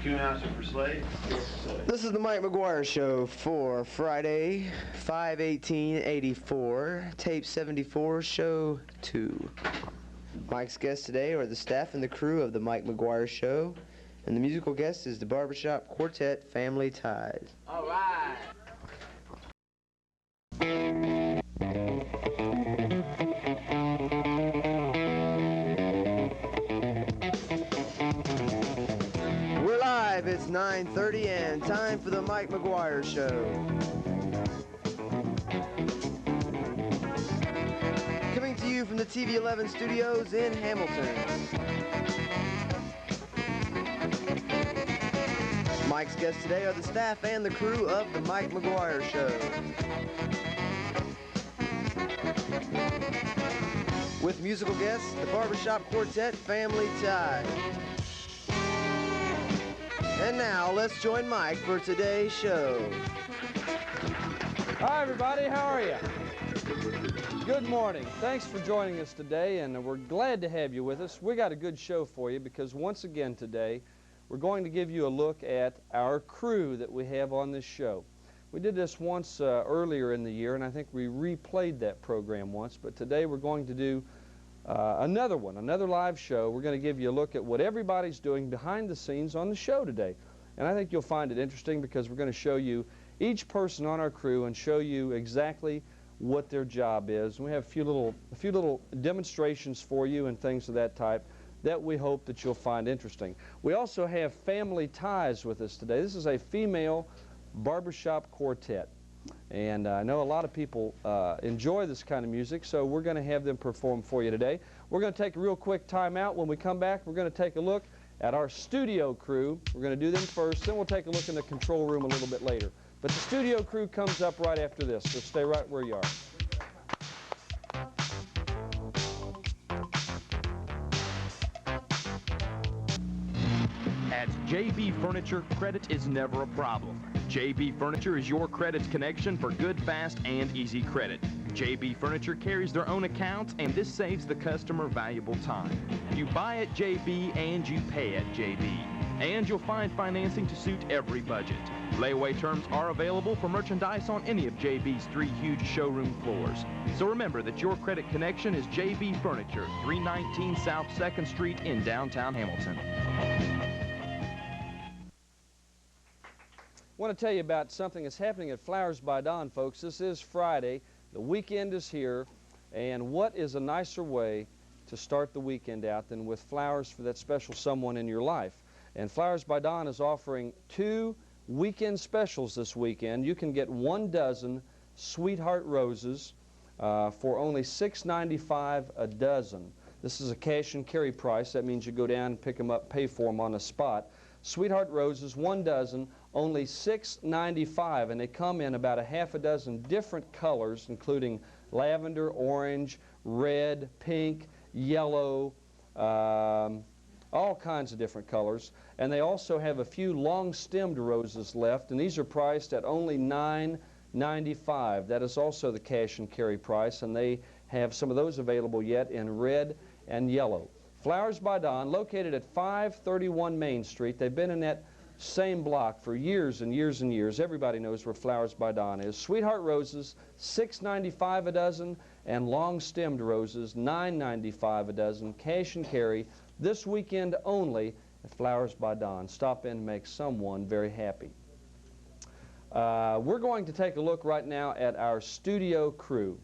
Coonhouser for Slade. This is the Mike McGuire Show for Friday, 5/18/84, tape 74, show 2. Mike's guests today are the staff and the crew of the Mike McGuire Show, and the musical guest is the barbershop quartet Family Ties. All right. We're live, it's 9:30 and time for the Mike McGuire Show. Coming to you from the TV 11 studios in Hamilton. Mike's guests today are the staff and the crew of the Mike McGuire Show. With musical guests, the barbershop quartet Family Ties. And now, let's join Mike for today's show. Hi, everybody. How are you? Good morning. Thanks for joining us today, and we're glad to have you with us. We got a good show for you because once again today, we're going to give you a look at our crew that we have on this show. We did this once earlier in the year, and I think we replayed that program once, but today we're going to do another one, another live show. We're going to give you a look at what everybody's doing behind the scenes on the show today. And I think you'll find it interesting because we're going to show you each person on our crew and show you exactly what their job is. And we have a few little demonstrations for you and things of that type that we hope that you'll find interesting. We also have Family Ties with us today. This is a female barbershop quartet. And I know a lot of people enjoy this kind of music, so we're going to have them perform for you today. We're going to take a real quick time out. When we come back, we're going to take a look at our studio crew. We're going to do them first, then we'll take a look in the control room a little bit later. But the studio crew comes up right after this, so stay right where you are. At JB Furniture, credit is never a problem. JB Furniture is your credit connection for good, fast, and easy credit. JB Furniture carries their own accounts, and this saves the customer valuable time. You buy at JB and you pay at JB. And you'll find financing to suit every budget. Layaway terms are available for merchandise on any of JB's 3 huge showroom floors. So remember that your credit connection is JB Furniture, 319 South 2nd Street in downtown Hamilton. I want to tell you about something that's happening at Flowers by Dawn, folks. This is Friday. The weekend is here, and what is a nicer way to start the weekend out than with flowers for that special someone in your life? And Flowers by Dawn is offering 2 weekend specials this weekend. You can get 1 dozen Sweetheart Roses for only $6.95 a dozen. This is a cash and carry price. That means you go down and pick them up, pay for them on the spot. Sweetheart Roses, 1 dozen, only $6.95, and they come in about a half a dozen different colors, including lavender, orange, red, pink, yellow, all kinds of different colors. And they also have a few long-stemmed roses left, and these are priced at only $9.95. That is also the cash and carry price, and they have some of those available yet in red and yellow. Flowers by Dawn, located at 531 Main Street. They've been in that same block for years and years and years. Everybody knows where Flowers by Dawn is. Sweetheart Roses, $6.95 a dozen, and long-stemmed roses, $9.95 a dozen, cash and carry, this weekend only at Flowers by Dawn. Stop in and make someone very happy. We're going to take a look right now at our studio crew.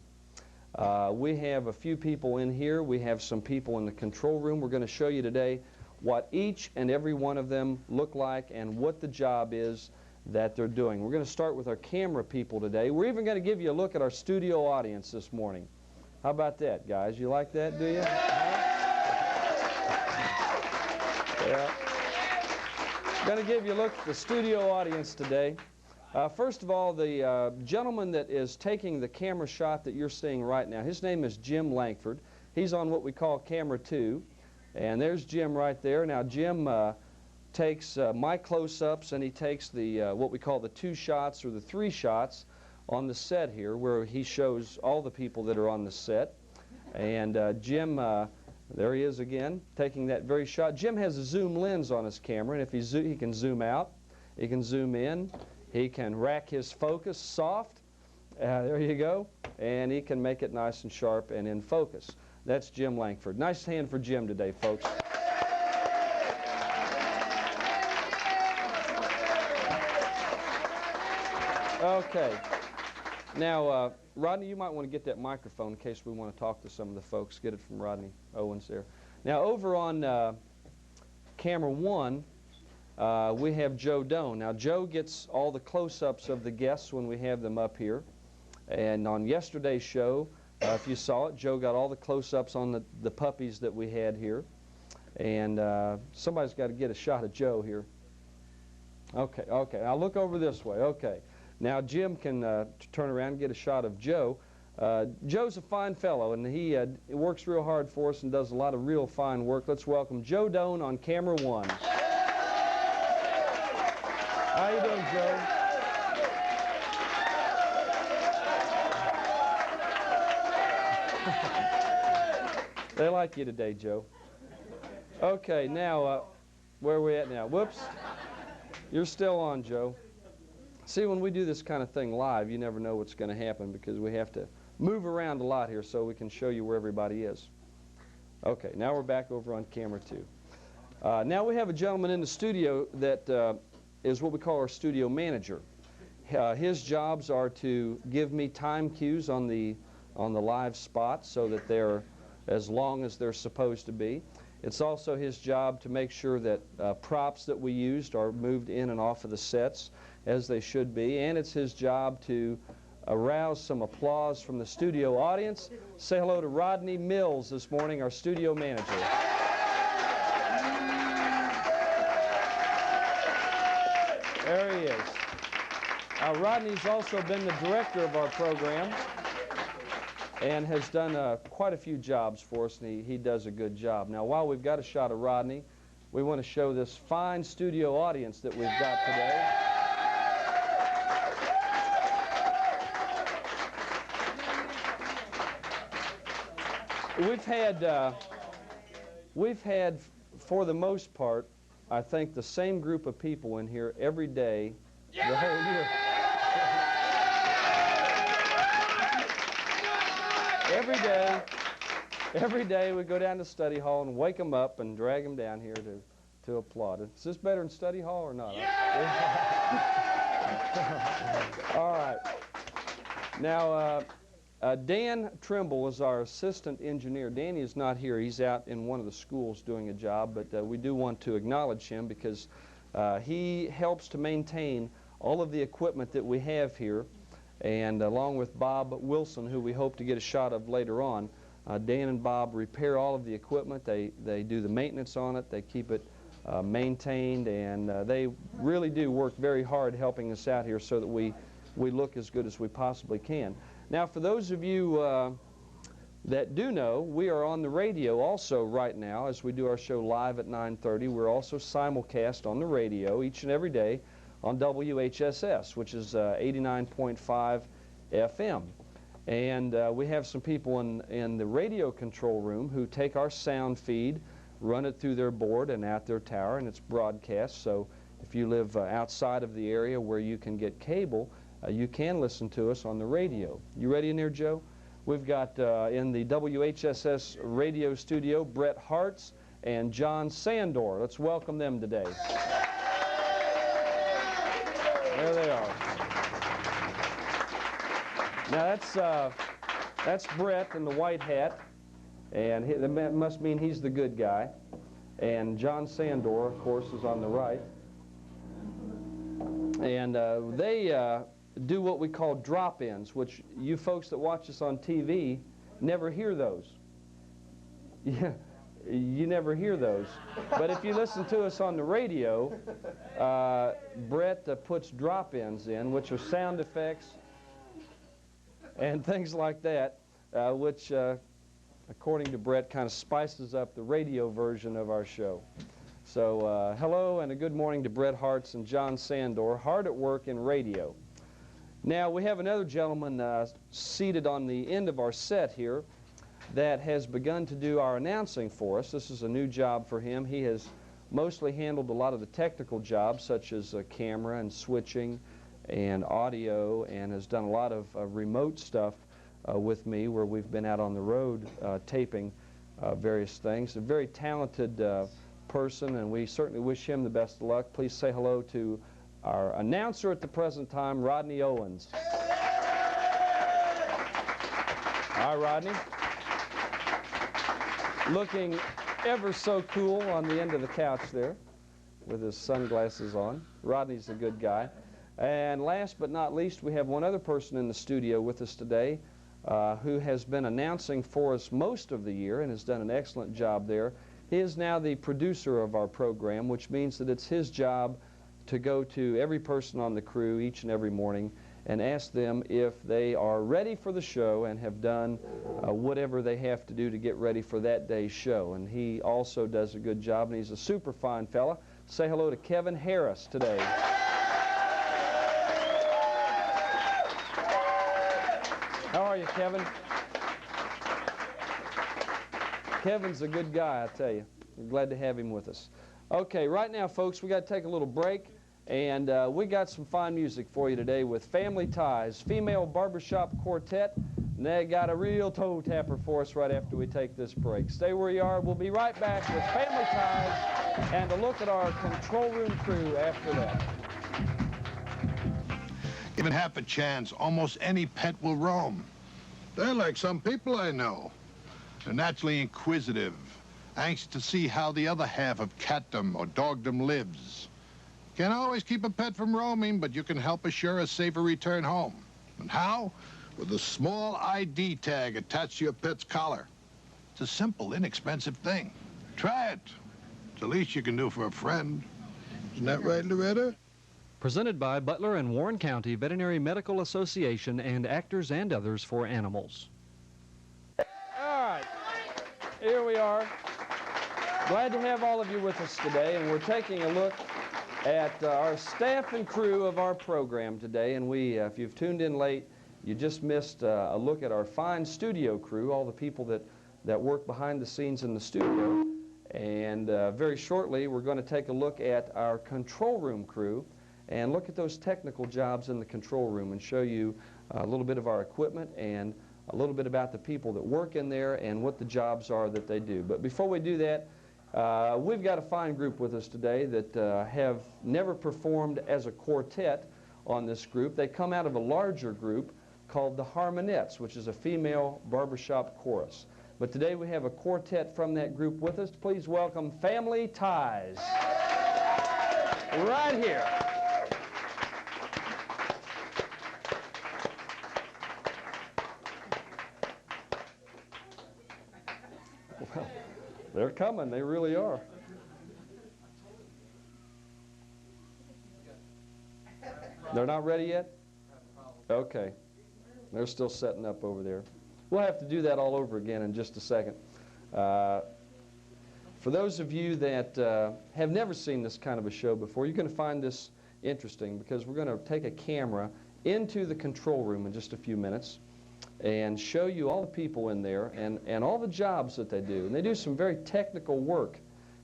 We have a few people in here. We have some people in the control room. We're going to show you today what each and every one of them look like and what the job is that they're doing. We're going to start with our camera people today. We're even going to give you a look at our studio audience this morning. How about that, guys? You like that, do you? Yeah. Going to give you a look at the studio audience today. First of all, the gentleman that is taking the camera shot that you're seeing right now, his name is Jim Langford. He's on what we call camera 2. And there's Jim right there. Now, Jim takes my close-ups, and he takes the what we call the 2 shots or the 3 shots on the set here, where he shows all the people that are on the set. And Jim There he is again, taking that very shot. Jim has a zoom lens on his camera, and if he can zoom out, he can zoom in, he can rack his focus soft. There you go. And he can make it nice and sharp and in focus. That's Jim Langford. Nice hand for Jim today, folks. Okay. Now, Rodney, you might want to get that microphone in case we want to talk to some of the folks. Get it from Rodney Owens there. Now, over on camera 1, we have Joe Doan. Now, Joe gets all the close-ups of the guests when we have them up here. And on yesterday's show, if you saw it, Joe got all the close-ups on the puppies that we had here. And somebody's got to get a shot of Joe here. Okay, okay. I'll look over this way. Okay. Now, Jim can turn around and get a shot of Joe. Joe's a fine fellow, and he works real hard for us and does a lot of real fine work. Let's welcome Joe Doan on camera 1. How you doing, Joe? They like you today, Joe. Okay, now, where are we at now? Whoops. You're still on, Joe. See, when we do this kind of thing live, you never know what's going to happen because we have to move around a lot here so we can show you where everybody is. Okay, now we're back over on camera 2. Now we have a gentleman in the studio that is what we call our studio manager. His jobs are to give me time cues on the live spots so that they're as long as they're supposed to be. It's also his job to make sure that props that we used are moved in and off of the sets as they should be, and it's his job to arouse some applause from the studio audience. Say hello to Rodney Mills this morning, our studio manager. There he is. Rodney's also been the director of our program and has done quite a few jobs for us, and he does a good job. Now, while we've got a shot of Rodney, we want to show this fine studio audience that we've got today. We've had, for the most part, I think the same group of people in here every day the whole year. Every day we go down to study hall and wake them up and drag them down here to applaud. Is this better than study hall or not? All right. Now, Dan Trimble is our assistant engineer. Danny is not here. He's out in one of the schools doing a job, but we do want to acknowledge him because he helps to maintain all of the equipment that we have here, and along with Bob Wilson, who we hope to get a shot of later on, Dan and Bob repair all of the equipment. They do the maintenance on it. They keep it maintained, and they really do work very hard helping us out here so that we look as good as we possibly can. Now, for those of you that do know, we are on the radio also right now as we do our show live at 9:30. We're also simulcast on the radio each and every day on WHSS, which is 89.5 FM. And we have some people in the radio control room who take our sound feed, run it through their board and out their tower, and it's broadcast. So if you live outside of the area where you can get cable, you can listen to us on the radio. You ready in there, Joe? We've got in the WHSS radio studio, Brett Hartz and John Sandor. Let's welcome them today. There they are. Now that's Brett in the white hat, and that must mean he's the good guy. And John Sandor, of course, is on the right. And they do what we call drop-ins, which you folks that watch us on TV never hear those. Yeah, you never hear those. But if you listen to us on the radio, Brett puts drop-ins in, which are sound effects and things like that, which, according to Brett, kind of spices up the radio version of our show. So hello and a good morning to Brett Hartz and John Sandor, hard at work in radio. Now, we have another gentleman seated on the end of our set here. that has begun to do our announcing for us. This is a new job for him. He has mostly handled a lot of the technical jobs, such as camera and switching and audio, and has done a lot of remote stuff with me where we've been out on the road taping various things. A very talented person, and we certainly wish him the best of luck. Please say hello to our announcer at the present time, Rodney Owens. Hi, Rodney. Looking ever so cool on the end of the couch there with his sunglasses on. Rodney's a good guy. And last but not least, we have one other person in the studio with us today who has been announcing for us most of the year and has done an excellent job there. He is now the producer of our program, which means that it's his job to go to every person on the crew each and every morning and ask them if they are ready for the show and have done whatever they have to do to get ready for that day's show. And he also does a good job, and he's a super fine fella. Say hello to Kevin Harris today. How are you, Kevin? Kevin's a good guy, I tell you. We're glad to have him with us. Okay, right now, folks, we got to take a little break. And we got some fine music for you today with Family Ties, female barbershop quartet. And they got a real toe tapper for us right after we take this break. Stay where you are. We'll be right back with Family Ties and a look at our control room crew after that. Given half a chance, almost any pet will roam. They're like some people I know. They're naturally inquisitive, anxious to see how the other half of catdom or dogdom lives. Can't always keep a pet from roaming, but you can help assure a safer return home. And how? With a small ID tag attached to your pet's collar. It's a simple, inexpensive thing. Try it. It's the least you can do for a friend. Isn't that right, Loretta? Presented by Butler and Warren County Veterinary Medical Association and Actors and Others for Animals. All right, here we are. Glad to have all of you with us today, and we're taking a look at our staff and crew of our program today. And we, if you've tuned in late, you just missed a look at our fine studio crew, all the people that work behind the scenes in the studio. And very shortly, we're going to take a look at our control room crew and look at those technical jobs in the control room and show you a little bit of our equipment and a little bit about the people that work in there and what the jobs are that they do. But before we do that, we've got a fine group with us today that have never performed as a quartet on this group. They come out of a larger group called the Harmonettes, which is a female barbershop chorus. But today we have a quartet from that group with us. Please welcome Family Ties. Right here. Well, they're coming, they really are. They're not ready yet? Okay. They're still setting up over there. We'll have to do that all over again in just a second. For those of you that have never seen this kind of a show before, you're going to find this interesting because we're going to take a camera into the control room in just a few minutes and show you all the people in there and all the jobs that they do. And they do some very technical work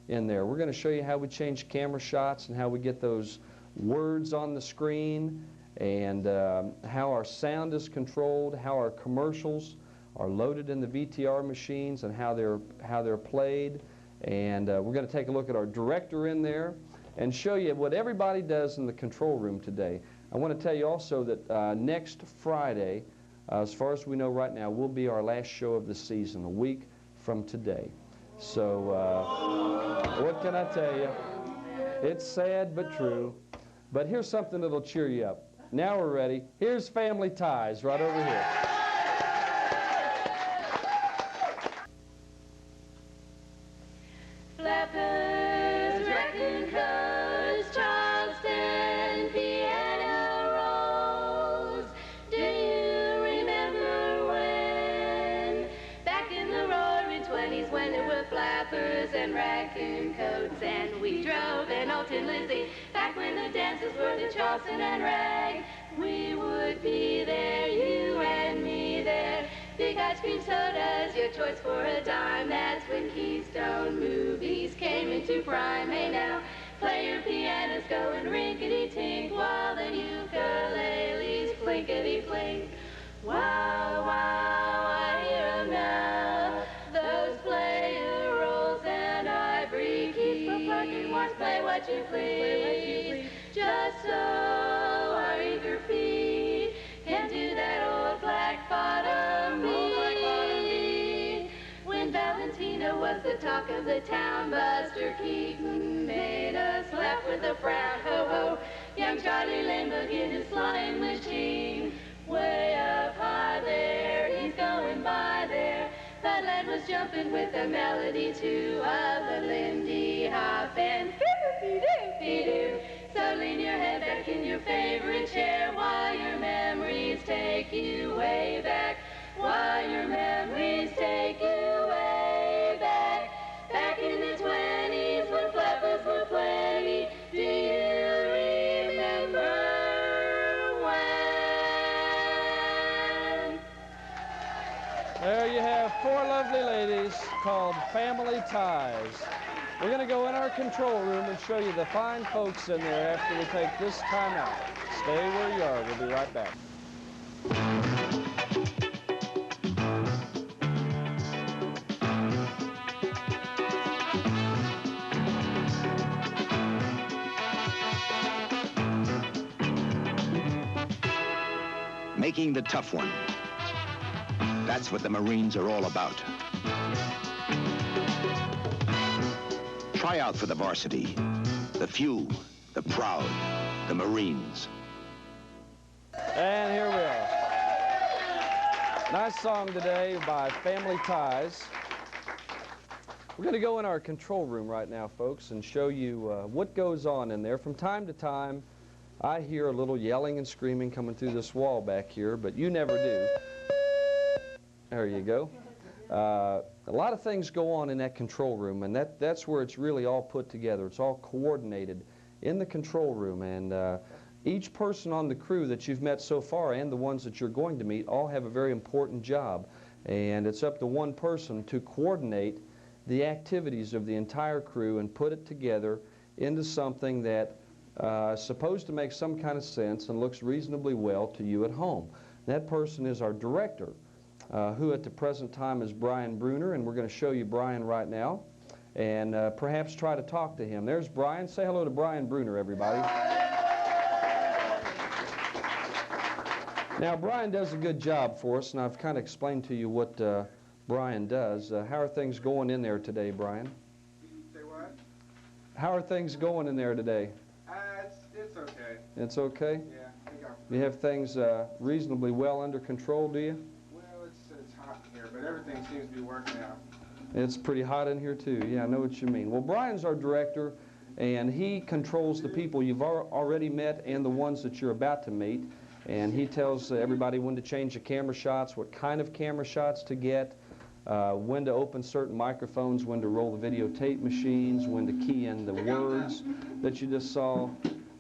in there. We're going to show you how we change camera shots and how we get those words on the screen and how our sound is controlled, how our commercials are loaded in the VTR machines and how they're played. And we're going to take a look at our director in there and show you what everybody does in the control room today. I want to tell you also that next Friday, as far as we know right now, will be our last show of the season, a week from today. So what can I tell you? It's sad but true. But here's something that'll cheer you up. Now we're ready. Here's Family Ties right over here. Flappers, raccoon coats, Charleston, piano rolls. Do you remember when? Back in the roaring 20s when there were flappers and raccoon coats and we drove an old Tin Lizzie. Back when the dances were the Charleston and rag. We would be there, you and me there. Big ice cream sodas, your choice for a dime. That's when Keystone Movies came into prime. Hey now, play your pianos going rinkety-tink while the ukuleles plinkety-plink. Wow, wow, I hear 'em now, those player rolls and ivory keys. Play what you please, just so our eager feet can do that old black bottom beat. When Valentina was the talk of the town, Buster Keaton made us laugh with a frown. Ho ho, young Charlie Lane in his flying machine, way up high there, he's going by there. That lad was jumping with a melody too of the Lindy Hop and doo-doo-doo-doo. So lean your head back in your favorite chair while your memories take you way back. While your memories take you way back. Back in the 20s when flappers were plenty. Do you remember when? There you have four lovely ladies called Family Ties. We're going to go in our control room and show you the fine folks in there after we take this time out. Stay where you are. We'll be right back. Making the tough one. That's what the Marines are all about. Try out for the varsity. The few, the proud, the Marines. And here we are. Nice song today by Family Ties. We're going to go in our control room right now, folks, and show you what goes on in there. From time to time, I hear a little yelling and screaming coming through this wall back here, but you never do. There you go. A lot of things go on in that control room, and that's where it's really all put together. It's all coordinated in the control room, and each person on the crew that you've met so far and the ones that you're going to meet all have a very important job, and it's up to one person to coordinate the activities of the entire crew and put it together into something that is supposed to make some kind of sense and looks reasonably well to you at home. That person is our director, who at the present time is Brian Bruner, and we're going to show you Brian right now and perhaps try to talk to him. There's Brian. Say hello to Brian Bruner, everybody. Now, Brian does a good job for us, and I've kind of explained to you what Brian does. How are things going in there today, Brian? Say what? How are things going in there today? It's okay. It's okay? Yeah. I think You have things reasonably well under control, do you? well, it's hot in here, but everything seems to be working out. It's pretty hot in here, too. Yeah, I know what you mean. Well, Brian's our director, and he controls the people you've already met and the ones that you're about to meet. And he tells everybody when to change the camera shots, what kind of camera shots to get, when to open certain microphones, when to roll the videotape machines, when to key in the words that you just saw,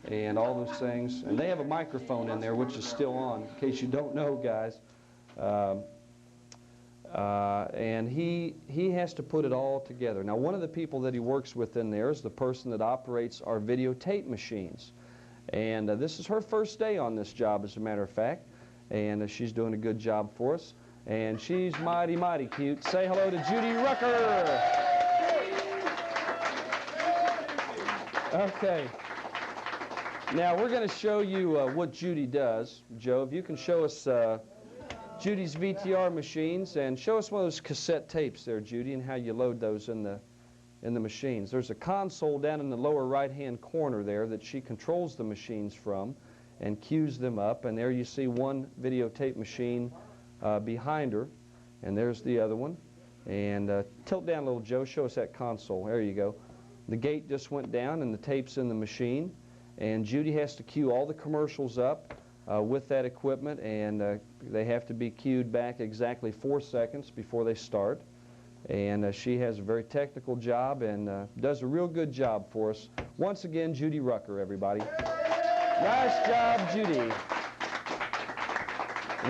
and all those things. And they have a microphone in there, which is still on, in case you don't know, guys. And he has to put it all together. Now, one of the people that he works with in there is the person that operates our videotape machines. And this is her first day on this job, as a matter of fact. And she's doing a good job for us. And she's mighty, mighty cute. Say hello to Judy Rucker. Okay. Now, we're going to show you what Judy does. Joe, if you can show us Judy's VTR machines, and show us one of those cassette tapes there, Judy, and how you load those in the machines. There's a console down in the lower right-hand corner there that she controls the machines from and cues them up, and there you see one videotape machine behind her, and there's the other one. And tilt down a little, Joe. Show us that console. There you go. The gate just went down, and the tape's in the machine, and Judy has to cue all the commercials up with that equipment, and they have to be cued back exactly 4 seconds before they start. And she has a very technical job and does a real good job for us. Once again, Judy Rucker, everybody. Nice job, Judy.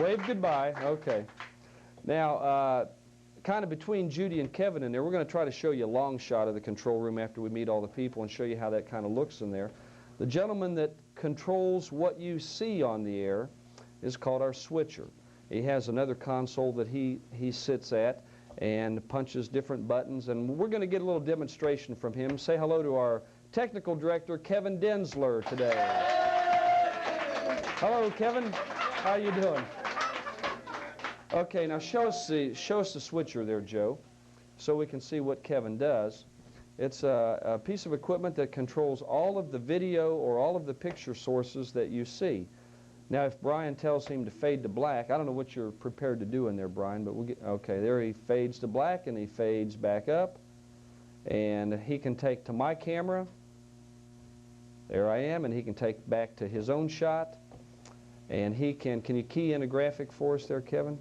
Wave goodbye. Okay. Now, kind of between Judy and Kevin in there, we're going to try to show you a long shot of the control room after we meet all the people and show you how that kind of looks in there. The gentleman that controls what you see on the air is called our switcher. He has another console that he sits at and punches different buttons, and we're going to get a little demonstration from him. Say hello to our technical director, Kevin Densler, today. Hello, Kevin. How you doing? Okay, now show us the switcher there, Joe, so we can see what Kevin does. It's a piece of equipment that controls all of the video or all of the picture sources that you see. Now, if Brian tells him to fade to black, I don't know what you're prepared to do in there, Brian, but we'll get, okay, there he fades to black and he fades back up. And he can take to my camera. There I am, and he can take back to his own shot. And he can you key in a graphic for us there, Kevin?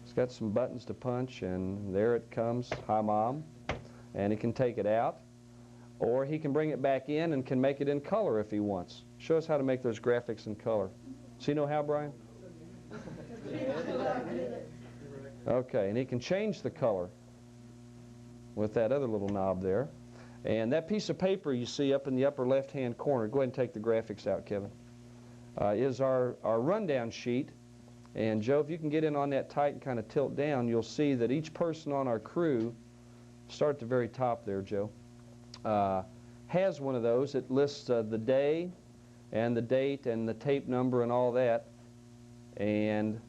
It's got some buttons to punch, and there it comes. Hi, Mom. And he can take it out. Or he can bring it back in and can make it in color if he wants. Show us how to make those graphics in color. So you know how, Brian? Okay, and he can change the color with that other little knob there. And that piece of paper you see up in the upper left-hand corner, go ahead and take the graphics out, Kevin, is our rundown sheet. And Joe, if you can get in on that tight and kind of tilt down, you'll see that each person on our crew, start at the very top there, Joe, has one of those. It lists the day and the date and the tape number and all that. And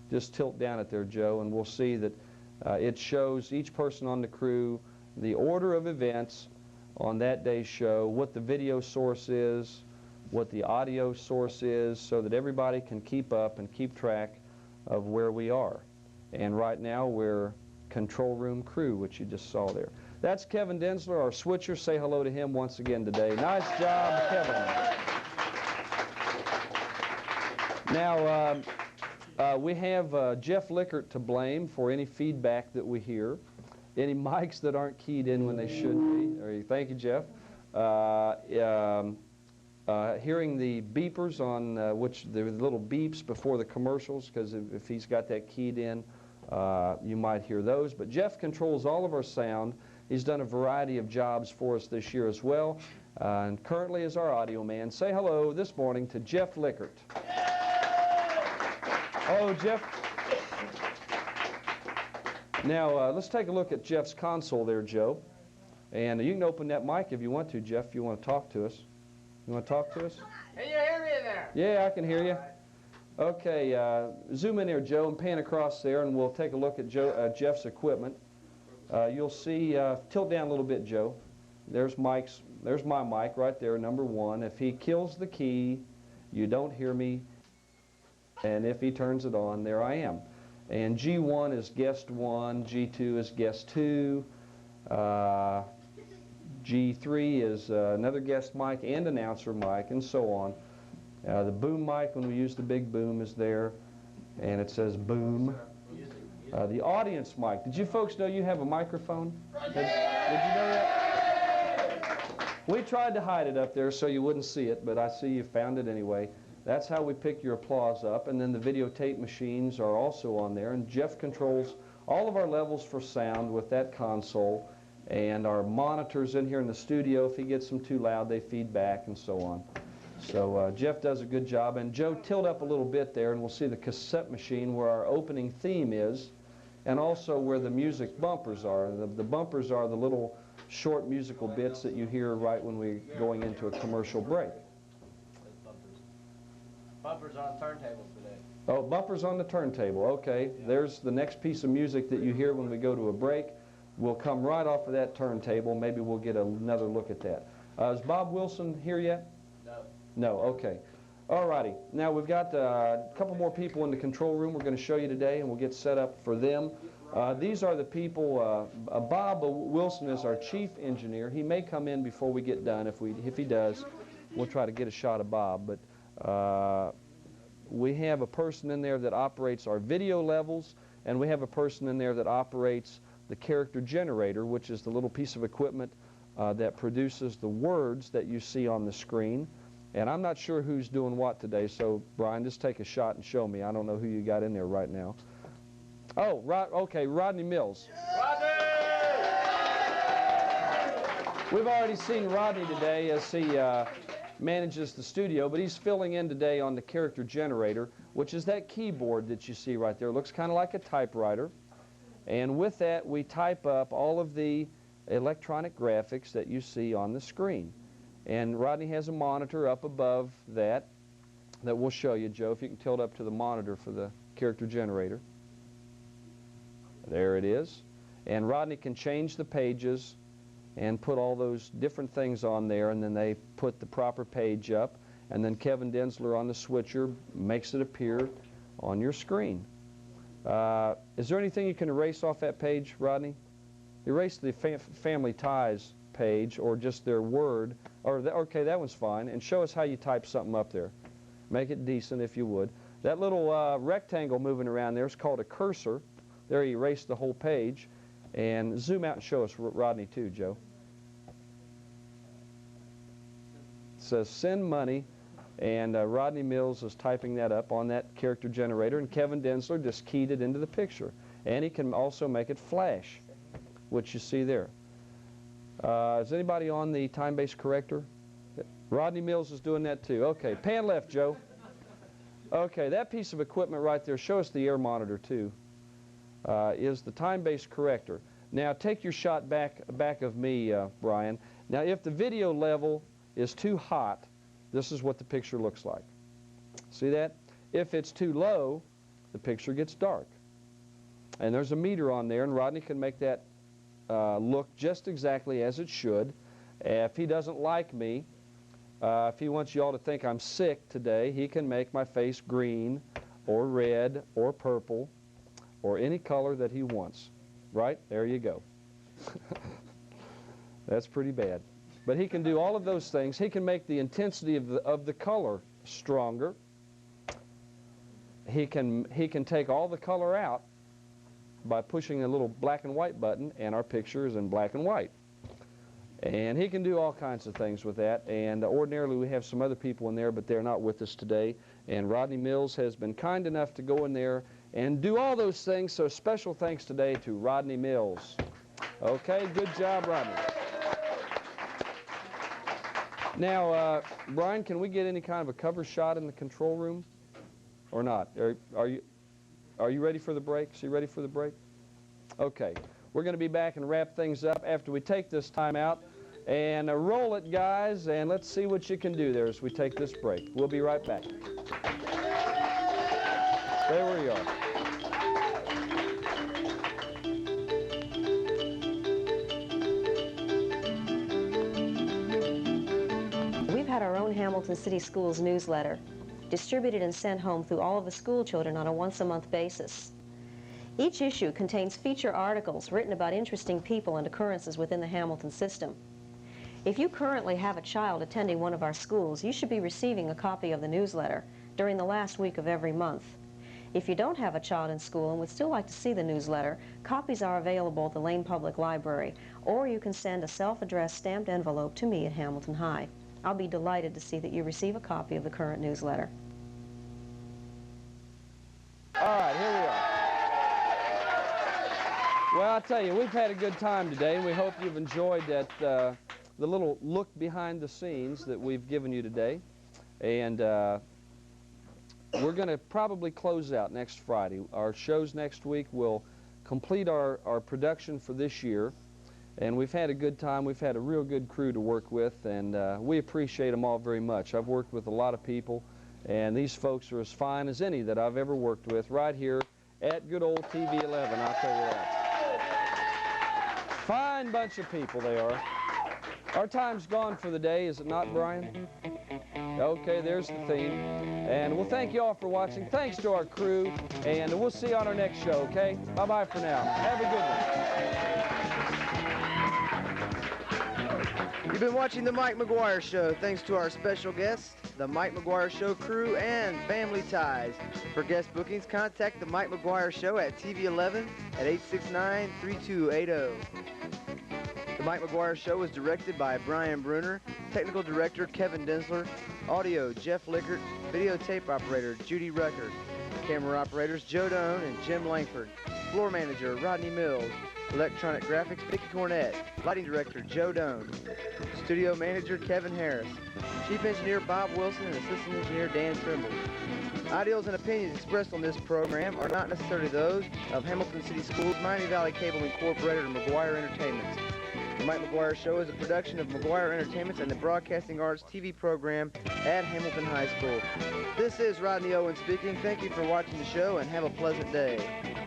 just tilt down it there, Joe, and we'll see that it shows each person on the crew the order of events on that day's show, what the video source is, what the audio source is, so that everybody can keep up and keep track of where we are. And right now we're control room crew, which you just saw there. That's Kevin Densler, our switcher. Say hello to him once again today. Nice job, Kevin. Now, we have Jeff Lickert to blame for any feedback that we hear, any mics that aren't keyed in when they should be. Thank you, Jeff. Hearing the beepers on which the little beeps before the commercials, because if he's got that keyed in, you might hear those. But Jeff controls all of our sound. He's done a variety of jobs for us this year as well, and currently is our audio man. Say hello this morning to Jeff Lickert. Hello, Jeff. Now, let's take a look at Jeff's console there, Joe. And you can open that mic if you want to, Jeff, if you want to talk to us. You want to talk to us? Can you hear me there? Yeah, I can hear you. Okay, zoom in there, Joe, and pan across there, and we'll take a look at Jeff's equipment. You'll see, tilt down a little bit, Joe. There's my mic right there, number 1. If he kills the key, you don't hear me. And if he turns it on, there I am. And G1 is guest 1, G2 is guest 2, G3 is another guest mic and announcer mic, and so on. The boom mic, when we use the big boom, is there, and it says boom. The audience mic. Did you folks know you have a microphone? Did you know that? We tried to hide it up there so you wouldn't see it, but I see you found it anyway. That's how we pick your applause up, and then the videotape machines are also on there, and Jeff controls all of our levels for sound with that console, and our monitors in here in the studio, if he gets them too loud, they feed back, and so on. So Jeff does a good job. And Joe, tilt up a little bit there, and we'll see the cassette machine where our opening theme is, and also where the music bumpers are. The bumpers are the little short musical bits that you hear right when we're going into a commercial break. Bumpers on turntables today. Oh, bumpers on the turntable. Okay, there's the next piece of music that you hear when we go to a break. We'll come right off of that turntable. Maybe we'll get another look at that. Is Bob Wilson here yet? No. No, okay. All righty. Now we've got a couple more people in the control room we're going to show you today, and we'll get set up for them. These are the people. Bob Wilson is our chief engineer. He may come in before we get done. If he does, we'll try to get a shot of Bob. But we have a person in there that operates our video levels, and we have a person in there that operates the character generator, which is the little piece of equipment that produces the words that you see on the screen. And I'm not sure who's doing what today, so Brian, just take a shot and show me. I don't know who you got in there right now. Oh, okay, Rodney Mills. We've already seen Rodney today as he manages the studio, but he's filling in today on the character generator, which is that keyboard that you see right there. It looks kind of like a typewriter. And with that, we type up all of the electronic graphics that you see on the screen. And Rodney has a monitor up above that we'll show you, Joe, if you can tilt up to the monitor for the character generator. There it is. And Rodney can change the pages and put all those different things on there, and then they put the proper page up, and then Kevin Densler on the switcher makes it appear on your screen. Is there anything you can erase off that page, Rodney? Erase the Family Ties page, or just their word, or okay, that one's fine, and show us how you type something up there. Make it decent if you would. That little rectangle moving around there is called a cursor. There you erase the whole page. And zoom out and show us Rodney too, Joe. It says send money, and Rodney Mills is typing that up on that character generator, and Kevin Densler just keyed it into the picture. And he can also make it flash, which you see there. Is anybody on the time-based corrector? Rodney Mills is doing that too. Okay, pan left, Joe. Okay, that piece of equipment right there, show us the air monitor too, is the time-based corrector. Now take your shot back of me, Brian. Now if the video level is too hot, this is what the picture looks like. See that? If it's too low, the picture gets dark. And there's a meter on there, and Rodney can make that look just exactly as it should. If he doesn't like me, if he wants you all to think I'm sick today, he can make my face green or red or purple or any color that he wants. Right? There you go. That's pretty bad. But he can do all of those things. He can make the intensity of the color stronger. He can take all the color out by pushing a little black and white button, and our picture is in black and white. And he can do all kinds of things with that. And ordinarily we have some other people in there, but they're not with us today. And Rodney Mills has been kind enough to go in there and do all those things. So special thanks today to Rodney Mills. Okay, good job, Rodney. Now, Brian, can we get any kind of a cover shot in the control room or not? Are you ready for the break? So you ready for the break? Okay. We're going to be back and wrap things up after we take this time out. And roll it, guys, and let's see what you can do there as we take this break. We'll be right back. Stay where you are. We've had our own Hamilton City Schools newsletter, distributed and sent home through all of the school children on a once-a-month basis. Each issue contains feature articles written about interesting people and occurrences within the Hamilton system. If you currently have a child attending one of our schools, you should be receiving a copy of the newsletter during the last week of every month. If you don't have a child in school and would still like to see the newsletter, copies are available at the Lane Public Library, or you can send a self-addressed stamped envelope to me at Hamilton High. I'll be delighted to see that you receive a copy of the current newsletter. All right, here we are. Well, I'll tell you, we've had a good time today, and we hope you've enjoyed that, the little look behind the scenes that we've given you today. And we're going to probably close out next Friday. Our shows next week will complete our production for this year. And we've had a good time. We've had a real good crew to work with, and we appreciate them all very much. I've worked with a lot of people, and these folks are as fine as any that I've ever worked with right here at good old TV 11, I'll tell you that. Fine bunch of people they are. Our time's gone for the day, is it not, Brian? Okay, there's the theme. And we'll thank you all for watching. Thanks to our crew, and we'll see you on our next show, okay? Bye-bye for now. Have a good one. You've been watching The Mike McGuire Show. Thanks to our special guests, The Mike McGuire Show crew, and Family Ties. For guest bookings, contact The Mike McGuire Show at TV11 at 869-3280. The Mike McGuire Show was directed by Brian Bruner, technical director Kevin Densler, audio Jeff Lickert, videotape operator Judy Rucker. Camera operators Joe Doan and Jim Langford. Floor manager Rodney Mills. Electronic graphics Vicki Cornett. Lighting director Joe Doan. Studio manager Kevin Harris. Chief engineer Bob Wilson and assistant engineer Dan Trimble. Ideals and opinions expressed on this program are not necessarily those of Hamilton City Schools, Miami Valley Cable Incorporated, or McGuire Entertainments. The Mike McGuire Show is a production of McGuire Entertainments and the Broadcasting Arts TV program at Hamilton High School. This is Rodney Owen speaking. Thank you for watching the show and have a pleasant day.